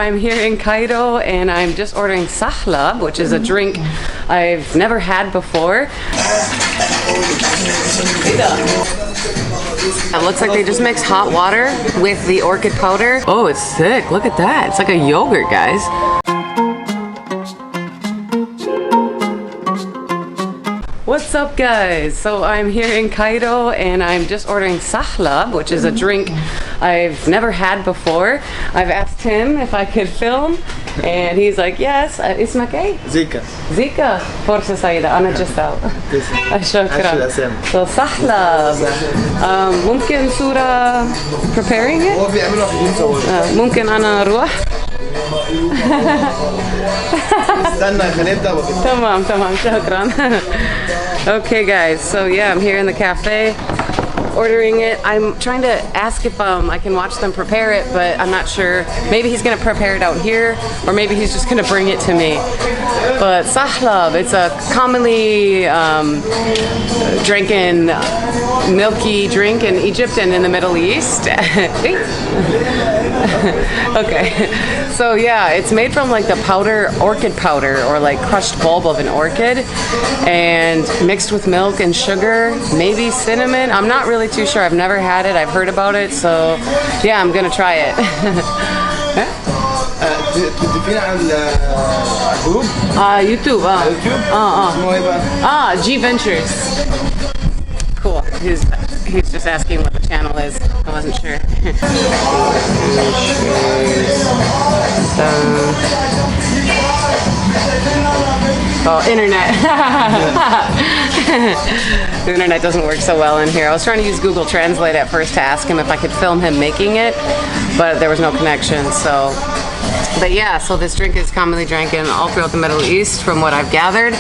I'm here in Cairo and I'm just ordering sahlab, which is a drink I've never had before. It looks like they just mix hot water with the orchid powder. Oh, it's thick. Look at that. It's like a yogurt, guys. What's up, guys? So I'm here in Cairo and I'm just ordering sahlab, which is a drink I've never had before. I've asked him if I could film and he's like, yes. اسمك ايه؟ زيكا. زيكا. فرصة سعيدة. أنا جسال. شكرا. So sahlab. ممكن صورة preparing it؟ هو بيعملوا واحد ممكن أنا أروح؟ استنى خلينا نبدأ وكده. تمام شكرا. Okay guys, so yeah, I'm here in the cafe ordering it. I'm trying to ask if I can watch them prepare it, but I'm not sure. Maybe he's gonna prepare it out here, or maybe he's just gonna bring it to me. But sahlab, it's a commonly drinking milky drink in Egypt and in the Middle East. Okay, so yeah, it's made from like the orchid powder, or like crushed bulb of an orchid, and mixed with milk and sugar, maybe cinnamon. I'm not really too sure. I've never had it. I've heard about it, so yeah, I'm gonna try it. YouTube. G Ventures. Cool. He's just asking what the channel is. I wasn't sure. Internet. The internet doesn't work so well in here. I was trying to use Google Translate at first to ask him if I could film him making it, but there was no connection. So, but yeah, so this drink is commonly drank in all throughout the Middle East, from what I've gathered,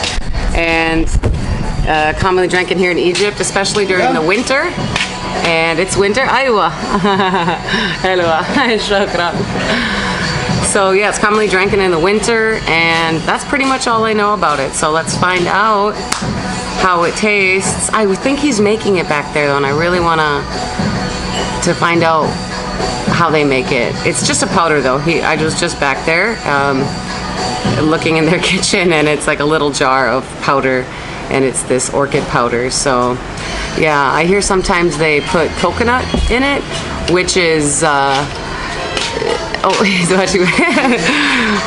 and commonly drank in here in Egypt, especially during the winter. And it's winter. Aywa. Helwa. Shukran. So yeah, it's commonly drank in the winter, and that's pretty much all I know about it. So let's find out how it tastes. I think he's making it back there though, and I really want to find out how they make it. It's just a powder though. I was just back there looking in their kitchen, and it's like a little jar of powder, and it's this orchid powder. So yeah, I hear sometimes they put coconut in it, which is I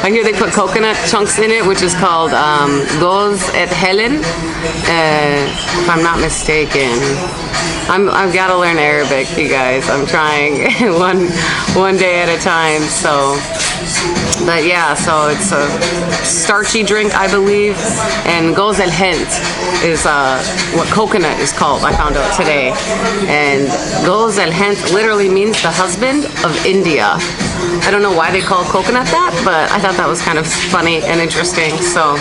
hear they put coconut chunks in it, which is called goz et helen, if I'm not mistaken. I've got to learn Arabic, you guys. I'm trying one day at a time. So, but yeah, so it's a starchy drink, I believe, and goz el hent is what coconut is called. I found out today, and goz el hent literally means the husband of India. I don't know why they call coconut that, but I thought that was kind of funny and interesting. So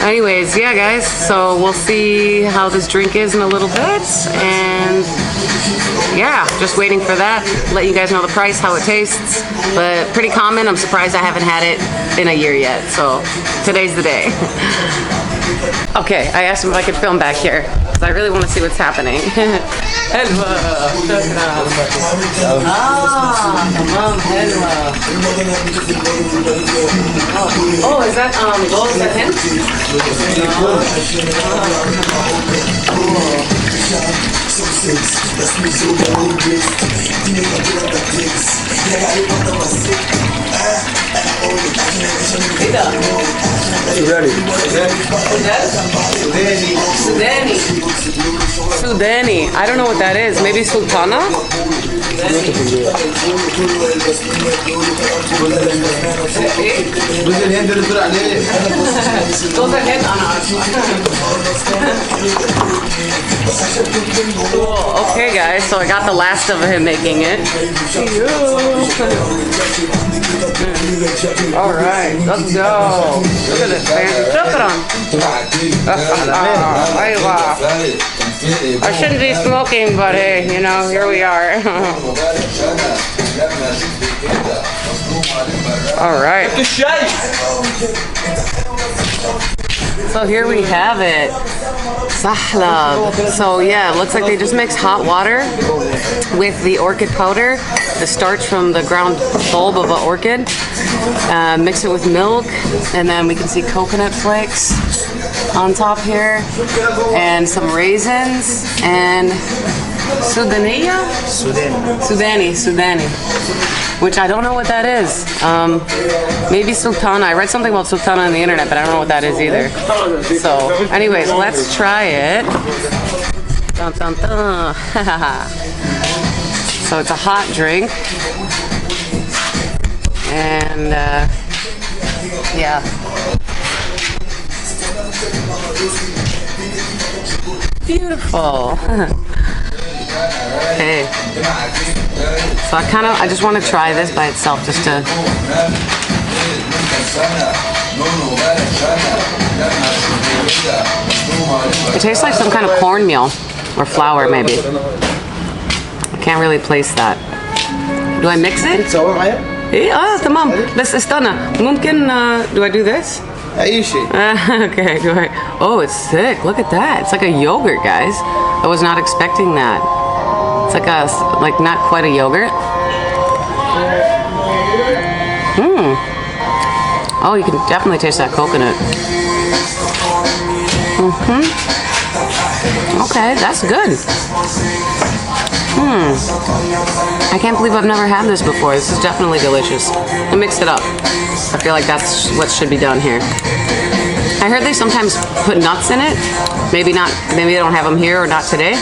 anyways, yeah guys, so we'll see how this drink is in a little bit, and yeah, just waiting for that. Let you guys know the price, how it tastes, but pretty common. I'm surprised I haven't had it in a year yet, so today's the day. Okay, I asked him if I could film back here, because I really want to see what's happening. Helwa. Tamam, helwa. Oh, is that gold? Is that him? Sudani. I don't know what that is. Maybe sultana? Okay guys, so I got the last of him making it. Alright, let's go. Look at this fancy. I shouldn't be smoking, but hey, you know, here we are. Alright. So here we have it. Sahlab. So yeah, it looks like they just mix hot water with the orchid powder, the starch from the ground bulb of an orchid. Mix it with milk, and then we can see coconut flakes on top here, and some raisins, and Sudani, which I don't know what that is. Maybe sultana. I read something about sultana on the internet, but I don't know what that is either. So, anyways, let's try it. Dun, dun, dun. So it's a hot drink, and yeah. Beautiful. Okay. So I just want to try this by itself, just to. It tastes like some kind of cornmeal or flour, maybe. I can't really place that. Do I mix it? ايه تمام بس استنى ممكن do I do this? أي شيء. Okay, do I? Oh, it's thick. Look at that. It's like a yogurt, guys. I was not expecting that. It's like not quite a yogurt. Oh, you can definitely taste that coconut. Okay, that's good. I can't believe I've never had this before. This is definitely delicious. I mixed it up. I feel like that's what should be done here. I heard they sometimes put nuts in it. Maybe not. Maybe they don't have them here or not today.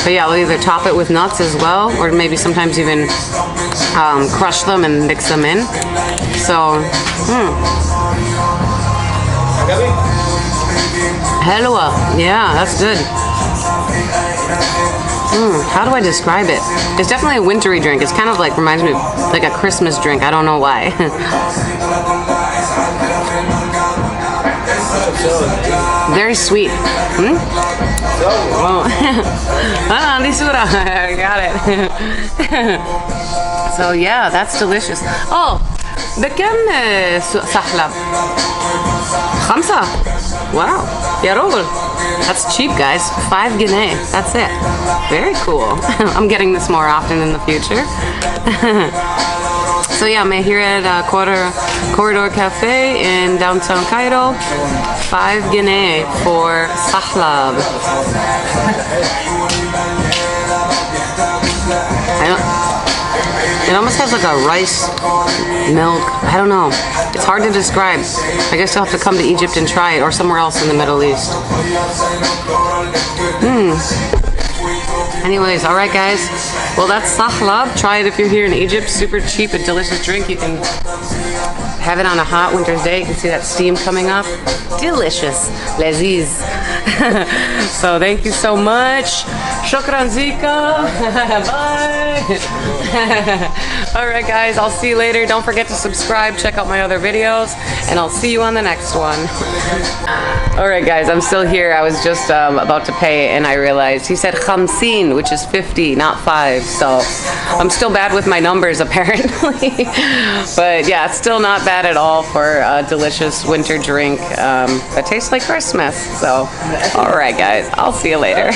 But yeah, they'll either top it with nuts as well, or maybe sometimes even crush them and mix them in. So, Helwa. Yeah, that's good. How do I describe it? It's definitely a wintry drink. It's kind of like, reminds me of like a Christmas drink. I don't know why. Very sweet. Oh. Got it. So yeah, that's delicious. Oh, بكم سحلب؟ 5. Wow. يا راجل. That's cheap, guys. 5 guinea. That's it. Very cool. I'm getting this more often in the future. So yeah, I'm here at Corridor Cafe in downtown Cairo. 5 guinea for sahlab. It almost has like a rice milk. I don't know. It's hard to describe. I guess you'll have to come to Egypt and try it, or somewhere else in the Middle East. Anyways, alright guys. Well, that's sahlab. Try it if you're here in Egypt. Super cheap and delicious drink. You can have it on a hot winter's day. You can see that steam coming up. Delicious. Leziz. So thank you so much. Shukran Zika. Bye. Alright guys, I'll see you later. Don't forget to subscribe, check out my other videos, and I'll see you on the next one. Alright guys, I'm still here. I was just about to pay and I realized he said 50, which is 50, not 5. So I'm still bad with my numbers apparently. But yeah, it's still not bad at all for a delicious winter drink that tastes like Christmas. So alright guys, I'll see you later.